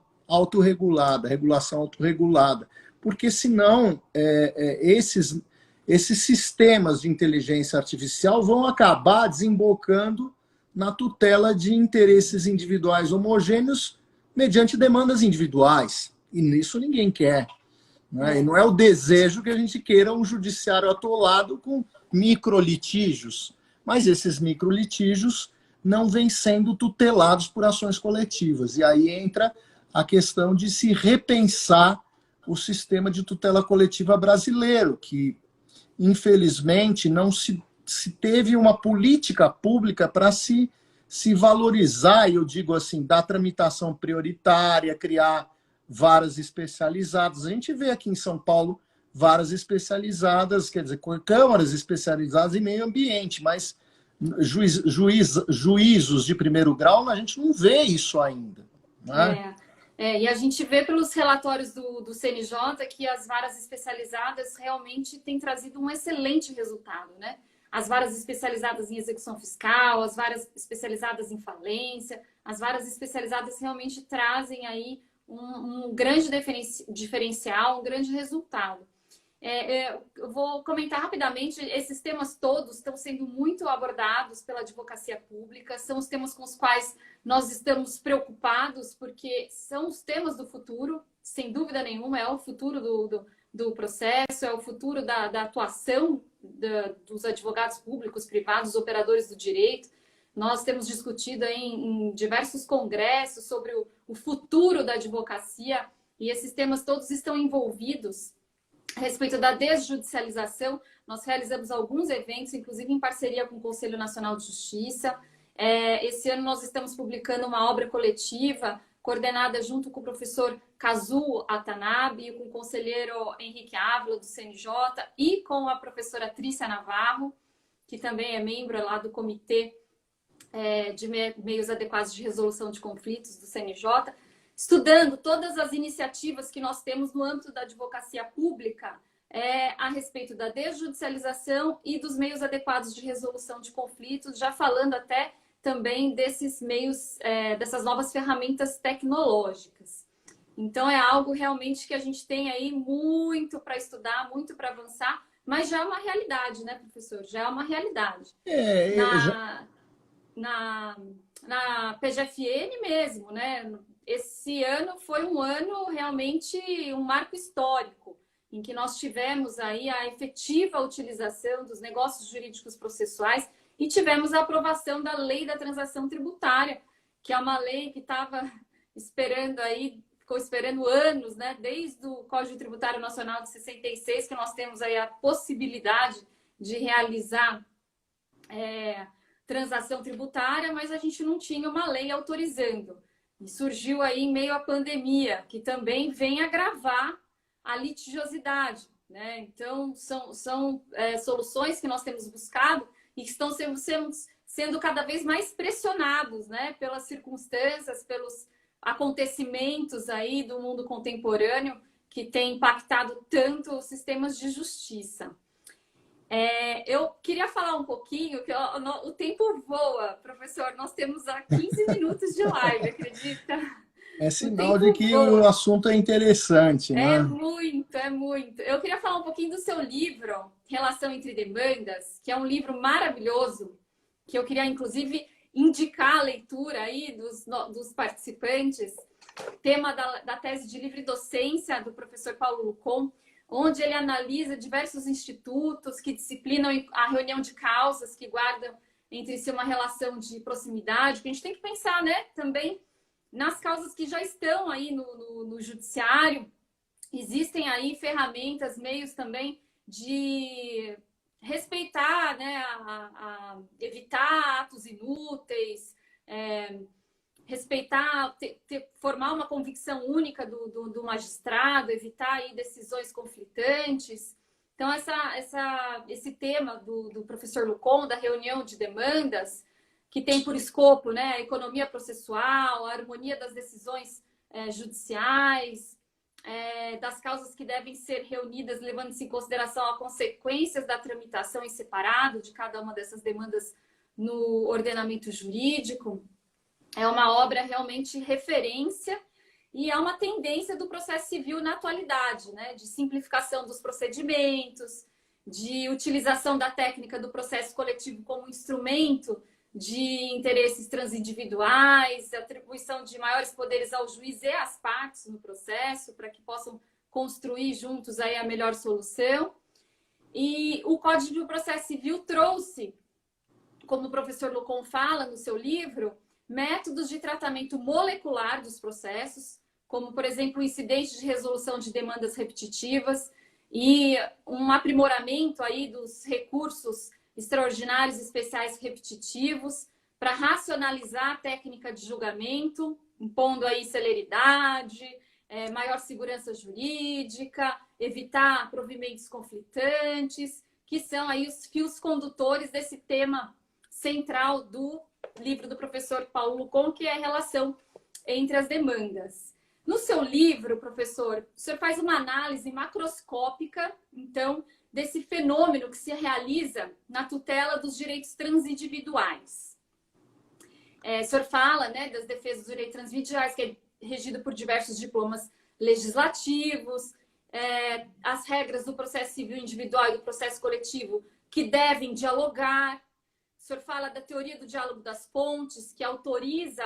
regulação autorregulada. Porque, senão, esses sistemas de inteligência artificial vão acabar desembocando na tutela de interesses individuais homogêneos mediante demandas individuais. E nisso ninguém quer. Né? E não é o desejo que a gente queira um judiciário atolado com microlitígios. Mas esses microlitígios não vêm sendo tutelados por ações coletivas. E aí entra a questão de se repensar o sistema de tutela coletiva brasileiro, que, infelizmente, não se teve uma política pública para se valorizar, e eu digo assim, da tramitação prioritária, criar varas especializadas. A gente vê aqui em São Paulo varas especializadas, quer dizer, câmaras especializadas em meio ambiente, mas juízos de primeiro grau, a gente não vê isso ainda. Né? E a gente vê pelos relatórios do CNJ que as varas especializadas realmente têm trazido um excelente resultado, né? As varas especializadas em execução fiscal, as varas especializadas em falência, as varas especializadas realmente trazem aí um grande diferencial, um grande resultado. Eu vou comentar rapidamente, esses temas todos estão sendo muito abordados pela advocacia pública, são os temas com os quais nós estamos preocupados, porque são os temas do futuro, sem dúvida nenhuma, é o futuro do processo, é o futuro da atuação dos advogados públicos, privados, operadores do direito. Nós temos discutido em diversos congressos sobre o futuro da advocacia, e esses temas todos estão envolvidos. A respeito da desjudicialização, nós realizamos alguns eventos, inclusive em parceria com o Conselho Nacional de Justiça. Esse ano nós estamos publicando uma obra coletiva coordenada junto com o professor Kazuo Atanabe, com o conselheiro Henrique Ávila, do CNJ, e com a professora Trícia Navarro, que também é membro lá do Comitê de Meios Adequados de Resolução de Conflitos do CNJ, estudando todas as iniciativas que nós temos no âmbito da advocacia pública a respeito da desjudicialização e dos meios adequados de resolução de conflitos, já falando até também desses meios, dessas novas ferramentas tecnológicas. Então, é algo realmente que a gente tem aí muito para estudar, muito para avançar, mas já é uma realidade, né, professor? Já é uma realidade. Na PGFN mesmo, né? Esse ano foi um ano realmente um marco histórico, em que nós tivemos aí a efetiva utilização dos negócios jurídicos processuais e tivemos a aprovação da Lei da Transação Tributária, que é uma lei que ficou esperando anos, né? Desde o Código Tributário Nacional de 66, que nós temos aí a possibilidade de realizar transação tributária, mas a gente não tinha uma lei autorizando. E surgiu aí em meio à pandemia, que também vem agravar a litigiosidade, né? Então, são soluções que nós temos buscado e que estão sendo cada vez mais pressionados, né? Pelas circunstâncias, pelos acontecimentos aí do mundo contemporâneo que tem impactado tanto os sistemas de justiça. Eu queria falar um pouquinho, que o tempo voa, professor. Nós temos 15 minutos de live, acredita? É sinal de que o assunto é interessante, né? É muito, é muito. Eu queria falar um pouquinho do seu livro, Relação entre Demandas, que é um livro maravilhoso, que eu queria, inclusive, indicar a leitura aí dos participantes. Tema da tese de livre docência do professor Paulo Lucon, onde ele analisa diversos institutos que disciplinam a reunião de causas que guardam entre si uma relação de proximidade, que a gente tem que pensar, né, também nas causas que já estão aí no judiciário. Existem aí ferramentas, meios também de respeitar, né, evitar atos inúteis, respeitar, formar uma convicção única do magistrado, evitar aí decisões conflitantes. Então, esse tema do professor Lucon, da reunião de demandas, que tem por escopo, né, a economia processual, a harmonia das decisões judiciais, das causas que devem ser reunidas, levando-se em consideração as consequências da tramitação em separado de cada uma dessas demandas no ordenamento jurídico. É uma obra realmente referência e é uma tendência do processo civil na atualidade, né? De simplificação dos procedimentos, de utilização da técnica do processo coletivo como instrumento de interesses transindividuais, atribuição de maiores poderes ao juiz e às partes no processo, para que possam construir juntos aí a melhor solução. E o Código de Processo Civil trouxe, como o professor Lucon fala no seu livro, métodos de tratamento molecular dos processos, como, por exemplo, o incidente de resolução de demandas repetitivas e um aprimoramento aí dos recursos extraordinários especiais repetitivos para racionalizar a técnica de julgamento, impondo aí celeridade, maior segurança jurídica, evitar provimentos conflitantes, que são aí os fios condutores desse tema central do livro do professor Paulo Lucon, que é a relação entre as demandas. No seu livro, professor, o senhor faz uma análise macroscópica, então, desse fenômeno que se realiza na tutela dos direitos transindividuais. O senhor fala, né, das defesas dos direitos transindividuais, que é regido por diversos diplomas legislativos, as regras do processo civil individual e do processo coletivo que devem dialogar. O senhor fala da teoria do diálogo das pontes, que autoriza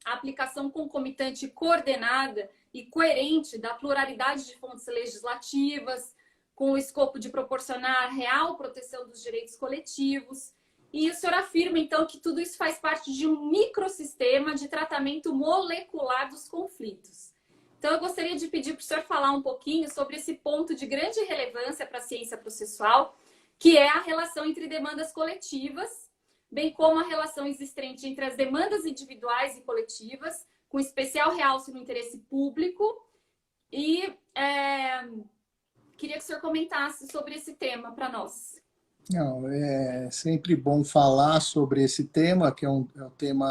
a aplicação concomitante, coordenada e coerente da pluralidade de fontes legislativas, com o escopo de proporcionar real proteção dos direitos coletivos. E o senhor afirma, então, que tudo isso faz parte de um microsistema de tratamento molecular dos conflitos. Então, eu gostaria de pedir para o senhor falar um pouquinho sobre esse ponto de grande relevância para a ciência processual, que é a relação entre demandas coletivas, bem como a relação existente entre as demandas individuais e coletivas, com especial realce no interesse público. E queria que o senhor comentasse sobre esse tema para nós. Não, é sempre bom falar sobre esse tema, que é o tema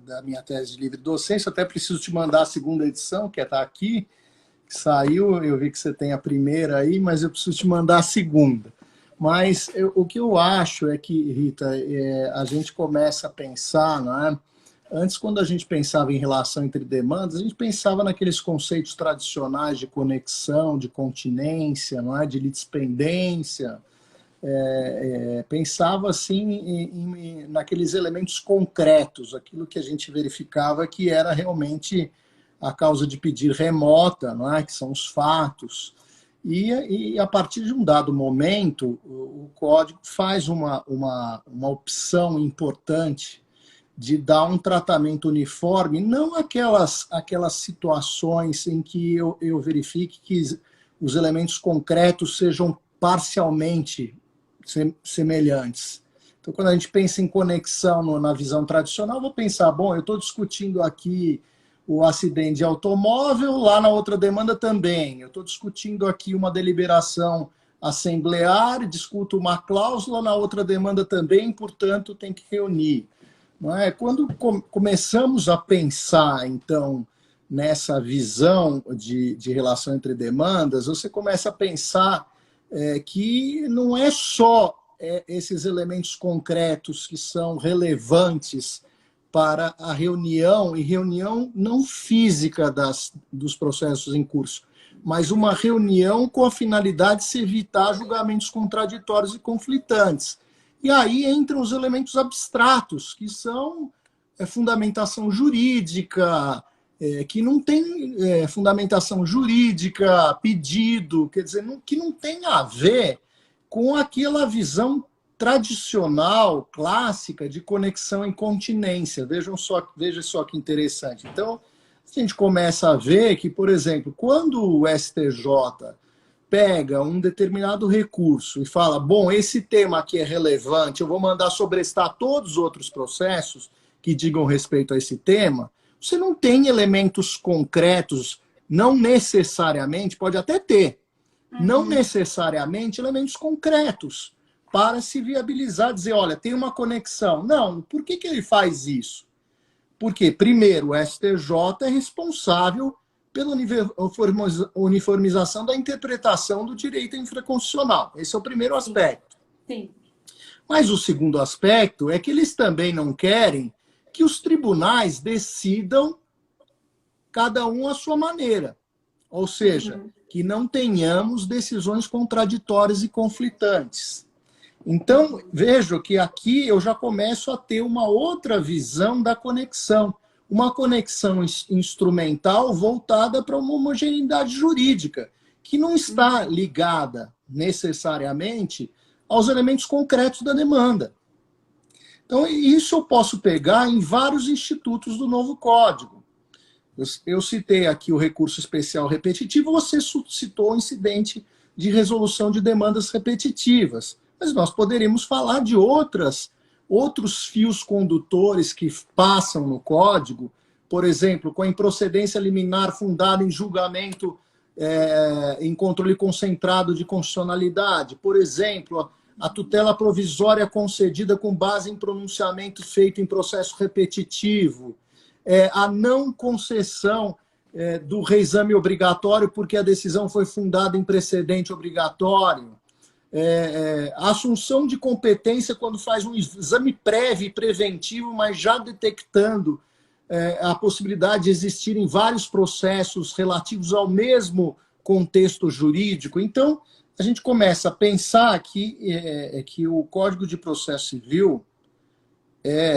da minha tese de livre docência. Até preciso te mandar a segunda edição, que está aqui, que saiu. Eu vi que você tem a primeira aí, mas eu preciso te mandar a segunda. Mas o que eu acho é que, Rita, a gente começa a pensar, não é? Antes, quando a gente pensava em relação entre demandas, a gente pensava naqueles conceitos tradicionais de conexão, de continência, não é? De litispendência. Pensava assim naqueles elementos concretos, aquilo que a gente verificava que era realmente a causa de pedir remota, não é? Que são os fatos. E a partir de um dado momento, o código faz uma opção importante de dar um tratamento uniforme, não aquelas situações em que eu verifique que os elementos concretos sejam parcialmente semelhantes. Então, quando a gente pensa em conexão na visão tradicional, eu vou pensar, bom, eu estou discutindo aqui o acidente de automóvel, lá na outra demanda também. Eu estou discutindo aqui uma deliberação assemblear, discuto uma cláusula, na outra demanda também, portanto, tem que reunir. Não é? Quando começamos a pensar, então, nessa visão de relação entre demandas, você começa a pensar que não é só esses elementos concretos que são relevantes para a reunião, e reunião não física dos processos em curso, mas uma reunião com a finalidade de se evitar julgamentos contraditórios e conflitantes. E aí entram os elementos abstratos, que são fundamentação jurídica, que não tem fundamentação jurídica, pedido, quer dizer, que não tem a ver com aquela visão tradicional, clássica, de conexão em continência. Veja só que interessante. Então, a gente começa a ver que, por exemplo, quando o STJ pega um determinado recurso e fala, bom, esse tema aqui é relevante, eu vou mandar sobrestar todos os outros processos que digam respeito a esse tema, você não tem elementos concretos, não necessariamente, pode até ter, não necessariamente elementos concretos para se viabilizar, dizer, olha, tem uma conexão. Não, por que ele faz isso? Porque, primeiro, o STJ é responsável pela uniformização da interpretação do direito infraconstitucional. Esse é o primeiro aspecto. Sim. Mas o segundo aspecto é que eles também não querem que os tribunais decidam cada um à sua maneira. Ou seja, que não tenhamos decisões contraditórias e conflitantes. Então, vejo que aqui eu já começo a ter uma outra visão da conexão. Uma conexão instrumental voltada para uma homogeneidade jurídica, que não está ligada necessariamente aos elementos concretos da demanda. Então, isso eu posso pegar em vários institutos do novo Código. Eu citei aqui o recurso especial repetitivo, você citou o incidente de resolução de demandas repetitivas. Mas nós poderíamos falar de outros fios condutores que passam no Código por exemplo, com a improcedência liminar fundada em julgamento em controle concentrado de constitucionalidade. Por exemplo, a tutela provisória concedida com base em pronunciamento feito em processo repetitivo, a não concessão do reexame obrigatório porque a decisão foi fundada em precedente obrigatório, a assunção de competência quando faz um exame prévio e preventivo, mas já detectando a possibilidade de existirem vários processos relativos ao mesmo contexto jurídico. Então, a gente começa a pensar que o Código de Processo Civil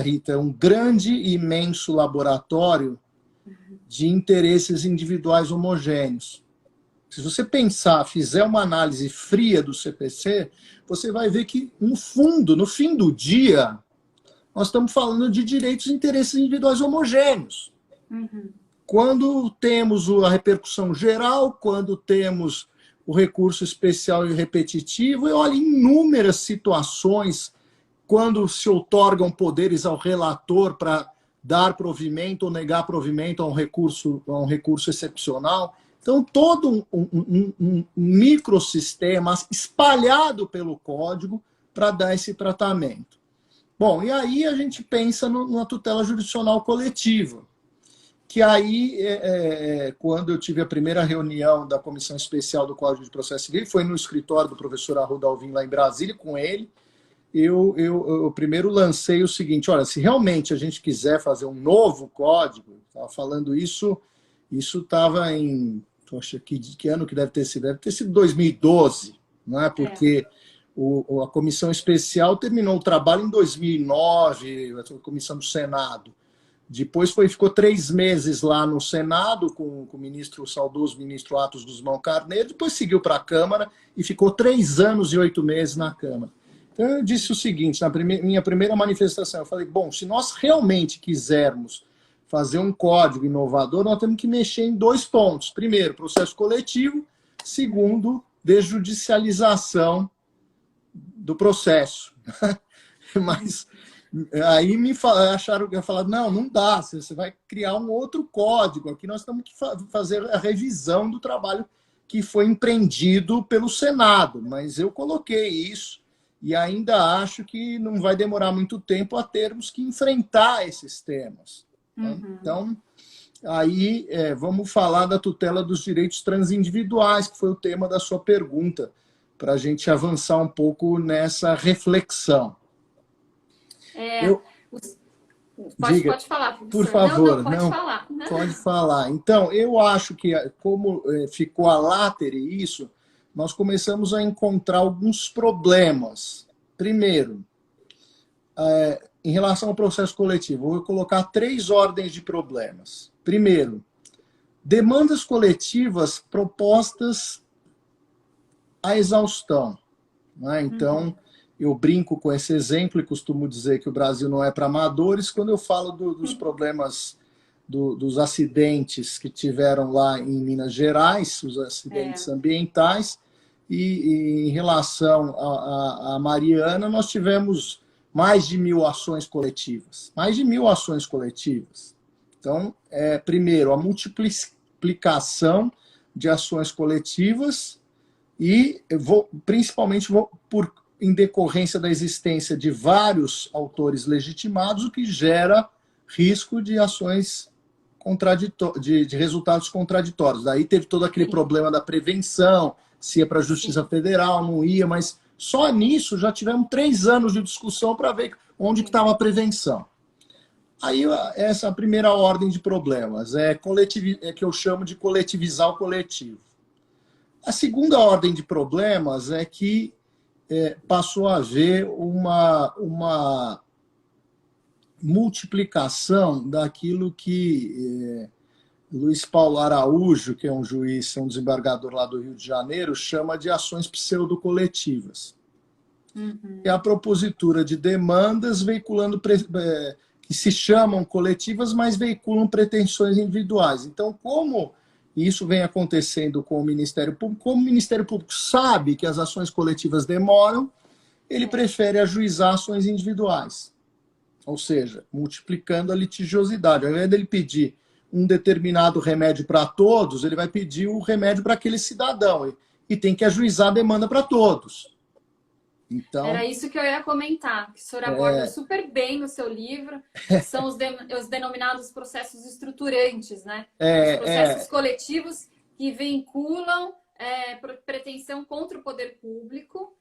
Rita, um grande e imenso laboratório de interesses individuais homogêneos. Se você pensar, fizer uma análise fria do CPC, você vai ver que, no fundo, no fim do dia, nós estamos falando de direitos e interesses individuais homogêneos. Uhum. Quando temos a repercussão geral, quando temos o recurso especial e repetitivo, e olha, inúmeras situações, quando se outorgam poderes ao relator para dar provimento ou negar provimento a um recurso excepcional. Então, todo um microsistema espalhado pelo código para dar esse tratamento. Bom, e aí a gente pensa na tutela jurisdicional coletiva, que aí, quando eu tive a primeira reunião da Comissão Especial do Código de Processo Civil, foi no escritório do professor Arruda Alvim, lá em Brasília, com ele, eu primeiro lancei o seguinte: olha, se realmente a gente quiser fazer um novo código, estava falando isso estava em, poxa, que ano que deve ter sido? Deve ter sido 2012, não é? Porque a comissão especial terminou o trabalho em 2009, a comissão do Senado. Depois ficou 3 meses lá no Senado, com o saudoso ministro Atos Guzmão Carneiro, depois seguiu para a Câmara e ficou 3 anos e 8 meses na Câmara. Então, eu disse o seguinte, minha primeira manifestação, eu falei, bom, se nós realmente quisermos fazer um código inovador, nós temos que mexer em 2 pontos. Primeiro, processo coletivo. Segundo, desjudicialização do processo. Mas aí falaram, não dá, você vai criar um outro código. Aqui nós temos que fazer a revisão do trabalho que foi empreendido pelo Senado. Mas eu coloquei isso. E ainda acho que não vai demorar muito tempo a termos que enfrentar esses temas. Uhum. Então, aí vamos falar da tutela dos direitos transindividuais, que foi o tema da sua pergunta, para a gente avançar um pouco nessa reflexão. Pode falar, professor. Por favor. Pode falar. Pode falar. Então, eu acho que, como ficou a látere isso, nós começamos a encontrar alguns problemas. Primeiro, em relação ao processo coletivo, eu vou colocar 3 ordens de problemas. Primeiro, demandas coletivas propostas à exaustão. Né? Então, eu brinco com esse exemplo e costumo dizer que o Brasil não é para amadores quando eu falo dos problemas dos acidentes que tiveram lá em Minas Gerais, os acidentes ambientais. E em relação a Mariana, nós tivemos mais de 1.000 ações coletivas. Mais de 1.000 ações coletivas. Então, primeiro, a multiplicação de ações coletivas e, principalmente, em decorrência da existência de vários autores legitimados, o que gera risco de ações de resultados contraditórios. Daí teve todo aquele problema da prevenção, se ia para a Justiça Federal, não ia, mas só nisso já tivemos 3 anos de discussão para ver onde estava a prevenção. Aí essa é a primeira ordem de problemas, que eu chamo de coletivizar o coletivo. A segunda ordem de problemas é que passou a haver uma multiplicação daquilo que Luiz Paulo Araújo, que é um juiz, um desembargador lá do Rio de Janeiro, chama de ações pseudocoletivas. É a propositura de demandas veiculando que se chamam coletivas, mas veiculam pretensões individuais. Então, como isso vem acontecendo com o Ministério Público, como o Ministério Público sabe que as ações coletivas demoram, ele prefere ajuizar ações individuais. Ou seja, multiplicando a litigiosidade. Ao invés dele pedir um determinado remédio para todos, ele vai pedir o remédio para aquele cidadão e tem que ajuizar a demanda para todos. Então, era isso que eu ia comentar, que o senhor aborda super bem no seu livro, que são os denominados processos estruturantes, né? Os processos coletivos que vinculam pretensão contra o poder público,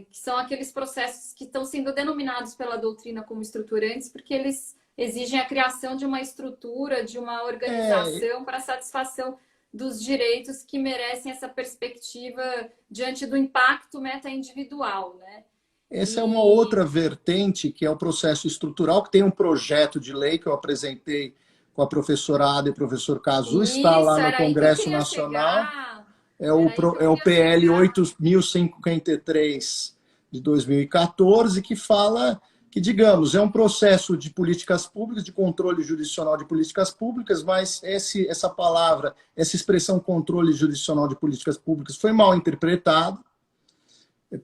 que são aqueles processos que estão sendo denominados pela doutrina como estruturantes, porque eles exigem a criação de uma estrutura, de uma organização para satisfação dos direitos que merecem essa perspectiva diante do impacto meta-individual, né? Essa é uma outra vertente, que é o processo estrutural, que tem um projeto de lei que eu apresentei com a professora Ada e o professor Cazu, está lá no Congresso Nacional. É o PL 8.153 de 2014, que fala que, digamos, é um processo de políticas públicas, de controle jurisdicional de políticas públicas, mas essa palavra, essa expressão controle jurisdicional de políticas públicas foi mal interpretada,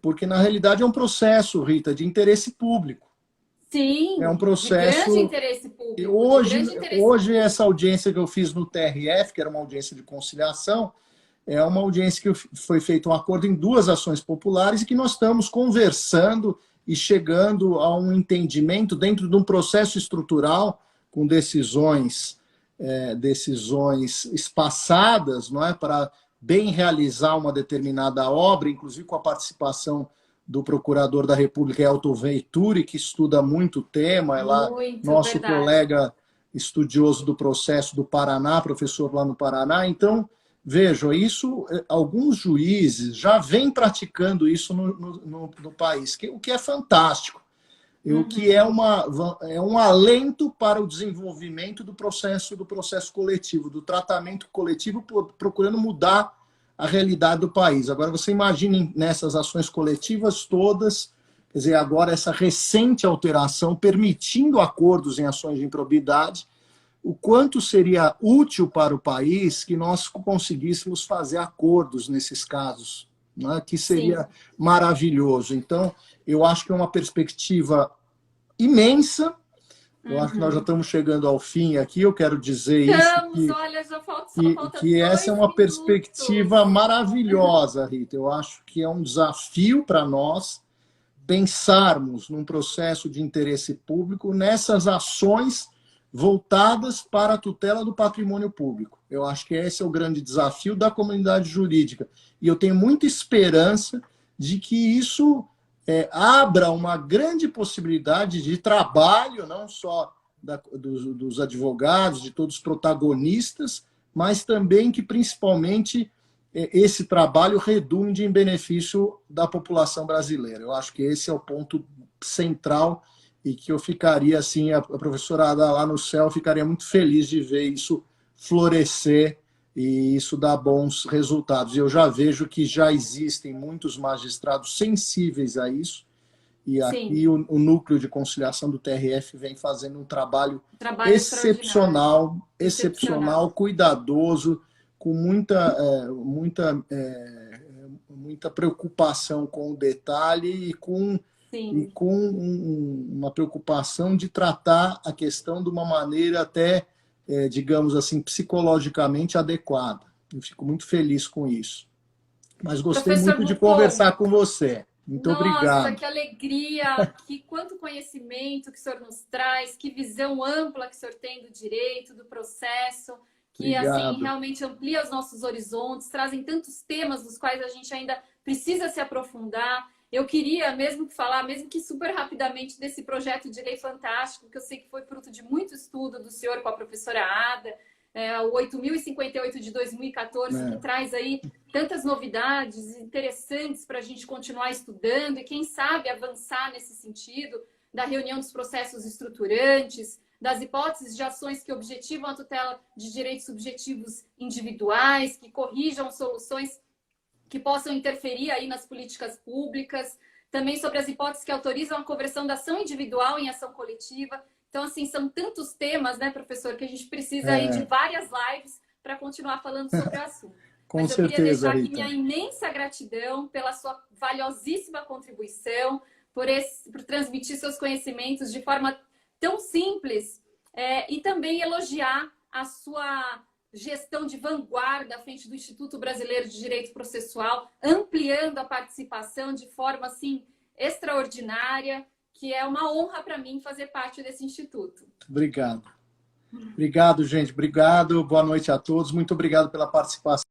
porque, na realidade, é um processo, Rita, de interesse público. Sim, é um processo, de grande interesse público. Hoje, essa audiência que eu fiz no TRF, que era uma audiência de conciliação, é uma audiência que foi feito um acordo em 2 ações populares e que nós estamos conversando e chegando a um entendimento dentro de um processo estrutural com decisões espaçadas, não é, para bem realizar uma determinada obra, inclusive com a participação do Procurador da República, Elton Veituri, que estuda muito o tema, nosso colega estudioso do processo do Paraná, professor lá no Paraná. Então, vejam, alguns juízes já vêm praticando isso no país, o que é fantástico, o que é um alento para o desenvolvimento do processo coletivo, do tratamento coletivo, procurando mudar a realidade do país. Agora, você imagine nessas ações coletivas todas, quer dizer, agora essa recente alteração permitindo acordos em ações de improbidade, o quanto seria útil para o país que nós conseguíssemos fazer acordos nesses casos, né? Que seria maravilhoso. Então, eu acho que é uma perspectiva imensa. Eu acho que nós já estamos chegando ao fim aqui. Eu quero dizer que essa é uma perspectiva maravilhosa, Rita. Eu acho que é um desafio para nós pensarmos num processo de interesse público nessas ações voltadas para a tutela do patrimônio público. Eu acho que esse é o grande desafio da comunidade jurídica. E eu tenho muita esperança de que isso abra uma grande possibilidade de trabalho, não só dos advogados, de todos os protagonistas, mas também que, principalmente, esse trabalho redunde em benefício da população brasileira. Eu acho que esse é o ponto central e que eu ficaria, assim, a professora Ada lá no céu ficaria muito feliz de ver isso florescer e isso dá bons resultados. Eu já vejo que já existem muitos magistrados sensíveis a isso, e aqui o núcleo de conciliação do TRF vem fazendo um trabalho excepcional, cuidadoso, com muita preocupação com o detalhe e com uma preocupação de tratar a questão de uma maneira até digamos assim, psicologicamente adequada. Eu fico muito feliz com isso. Mas gostei muito de conversar com você. Muito obrigado. Nossa, que alegria, quanto conhecimento que o senhor nos traz, que visão ampla que o senhor tem do direito, do processo, que assim, realmente amplia os nossos horizontes, trazem tantos temas dos quais a gente ainda precisa se aprofundar. Eu queria mesmo que super rapidamente, desse projeto de lei fantástico, que eu sei que foi fruto de muito estudo do senhor com a professora Ada, o 8.058 de 2014, que traz aí tantas novidades interessantes para a gente continuar estudando e, quem sabe, avançar nesse sentido, da reunião dos processos estruturantes, das hipóteses de ações que objetivam a tutela de direitos subjetivos individuais, que corrijam soluções que possam interferir aí nas políticas públicas, também sobre as hipóteses que autorizam a conversão da ação individual em ação coletiva. Então, assim, são tantos temas, né, professor, que a gente precisa aí de várias lives para continuar falando sobre o assunto. Mas eu queria deixar aqui minha imensa gratidão pela sua valiosíssima contribuição, por transmitir seus conhecimentos de forma tão simples e também elogiar a sua gestão de vanguarda à frente do Instituto Brasileiro de Direito Processual, ampliando a participação de forma assim extraordinária, que é uma honra para mim fazer parte desse instituto. Obrigado. Obrigado, gente. Obrigado. Boa noite a todos. Muito obrigado pela participação.